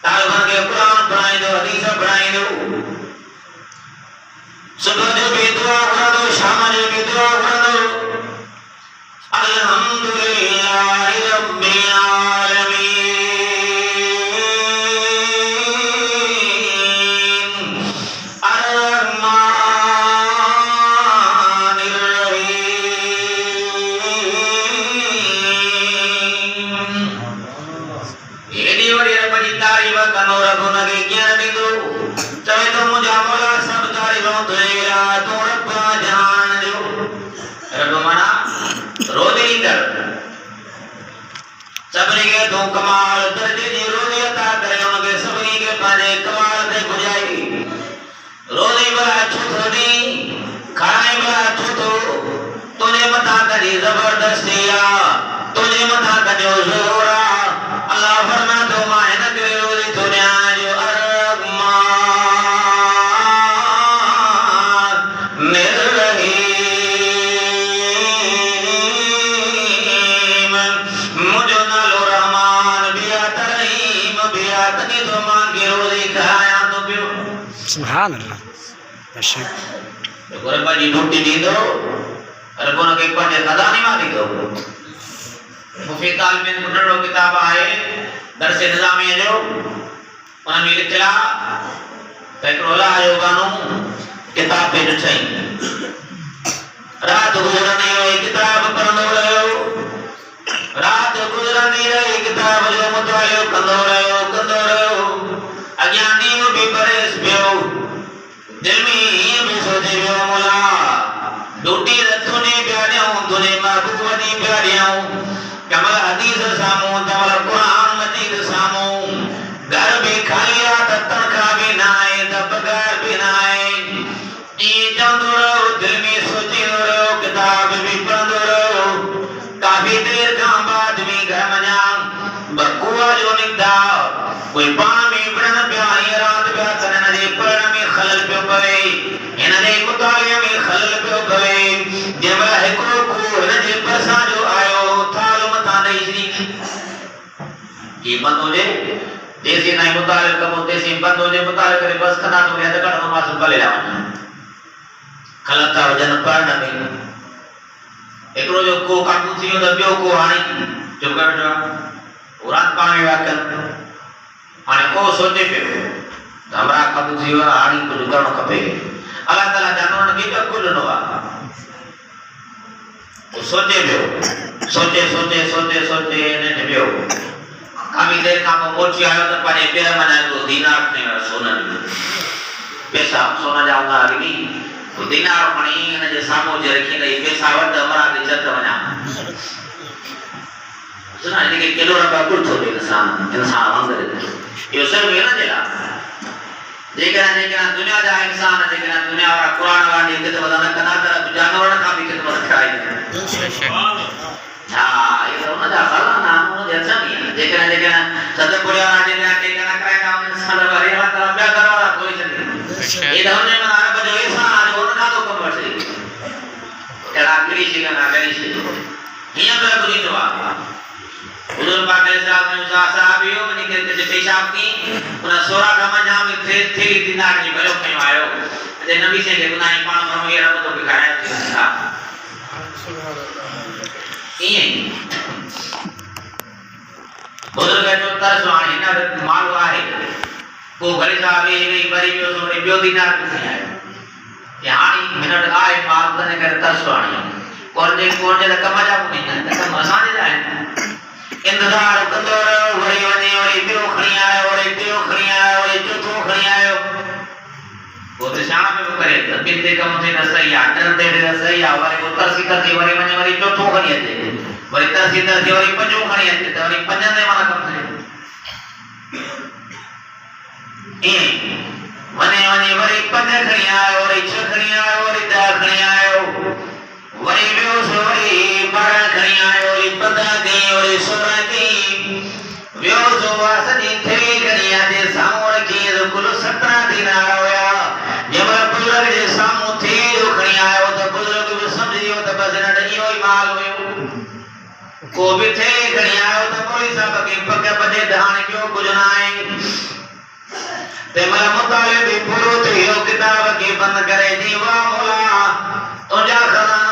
ताल भर के कुरान पढ़ाई दो, हदीस पढ़ाई दो। सुबह जो भी दुआ कर दो, शाम जो भी दुआ कर दो। अल्हम्दुलिल्लाहि रब्बिल आलमीन। सबरी के दो कमाल दर्जे दी रोज़ी अता करे उनके सबरी के पाने कमाल दे बुझाई रोज़ी बड़ा छुथोड़ी खाए बड़ा छुथो तुझे मता करी जबरदस्तिया तुझे मता करो जोरा अल्लाह फरमा तो माए न करे रोज़ी दुनिया जो अरमान निर्रही सुभान अल्लाह अशक गोरे बाजी रोटी दी दो अरे कोन के पढ़े खदा नहीं मारी दो मुफी ताल में मुडरो किताब आए दरस निजामी जो उन में लिखला पेट्रोला आयो गानो किताब पे छई रात गुजरनी हुई किताब पढ़नो रहो रात गुजरनी रही किताब जो मुतालियो कंदो रहो अज्ञानी भी बरेस पियो दिल में भी सोचे पियो मोला डूटी रथुने प्यारियों तुने महबूबनी प्यारियों कमल हदीस सामू तमल कुरान मजीद सामू घर भी खालिया तनखा भी नाए दबगार भी नाए ई चंदो रहो दिल में सोची रहो किताब भी पढ़ो रहो काफी देर का बाद भी घर मजा बकुआ जो निकदा कोई पानी रात प्या करन दे पढ़न में खलल पे पवे इन दे मुतालिया में खलल पे पवे जेबा है को न जे परसा जो आयो थाल मता नहीं सी ये बंद हो जे देसी नहीं मुतालिब कबो देसी बंद हो जे मुतालिब करे बस खना तो या कण मास भले लावन खलता वजन पढ़न में एकरो जो को काटू थियो त बियो को हाणी जो कर उरात पानी वाकन माने को सोचे पे हमरा कबू जीव हाणी कुछ करणो खपे अल्लाह ताला जानवर के कुल न वा तो सोचे पियो सोचे ने पियो कामी देर का मोची आयो त पाने पेर मना तो दिनार ने सोना पैसा सोना जाऊंगा अग्नि तो दिनार पणी ने जे सामो जे रखी ने पैसा वट हमरा के चत वना सुना ने के किलो रुपया कुल थो इंसान अंदर यो सब मेरा देला जेकरा दुनिया जा इंसान जेकरा दुनिया वाला कुरान वाली के तो बदन कना तरह जानवर का भी खिदमत कराई हां ये तो ना खाला ना जैसा नहीं जेकरा सद पुरिया वाले ने जेकरा कराई ना इंसान वाले वाला तरह क्या करवाला कोई नहीं ये धरने में आने पर जो इंसान आज उनका तो कम वर्ष तेरा कृषि का ना कृषि हिया पे बुरी तो हुजूर पाक अलैहिस्सलाम ने साहबियों ने के पेशाब की उना सोरा कमा जा में थेली दिनार जी भलो कयो आयो जे नबी से के गुनाही पाण पर ये रब तो बिखाया था ये बुजुर्ग जो तरसवाणी ना माल आहे को घरे साहब ये बरी जो सोरे बियो दिनार नहीं आयो ये हानी मिनट आए माल तने कर तरसवाणी कोन जे कमा जा नहीं त मसा जे जाए इंतजार कंदो रहो वरी वने वरी बियो खणी आयो वरी बियो खणी आयो वरी चौथो खणी आयो वो तो शाम में करे बिन दे कम से न सही आटर दे न सही आ वरी वो तरसी तरसी वरी वने वरी चौथो खणी अचे वरी तरसी तरसी वरी पंजो खणी अचे त वरी पंज दे माना कम से ए वने वने वरी पंज खणी आयो वरी छह खणी आयो वरी 10 खणी आयो वरी बियो वरी 12 खणी आयो वरी 15 दी वरी 16 दी बियो वासनी थे खणी आजे सामो रखी कुल 17 दिन आया जब बुजुर्ग जे सामो थे जो खणी आयो त बुजुर्ग भी समझियो त बस न डगियो ही माल हुयो को भी थे खणी आयो त कोई सब के पग बजे धान क्यों कुछ ना है تے میرا مطالبی پورو تھیو کتاب کی بند کرے دی وا مولا تجا خزانہ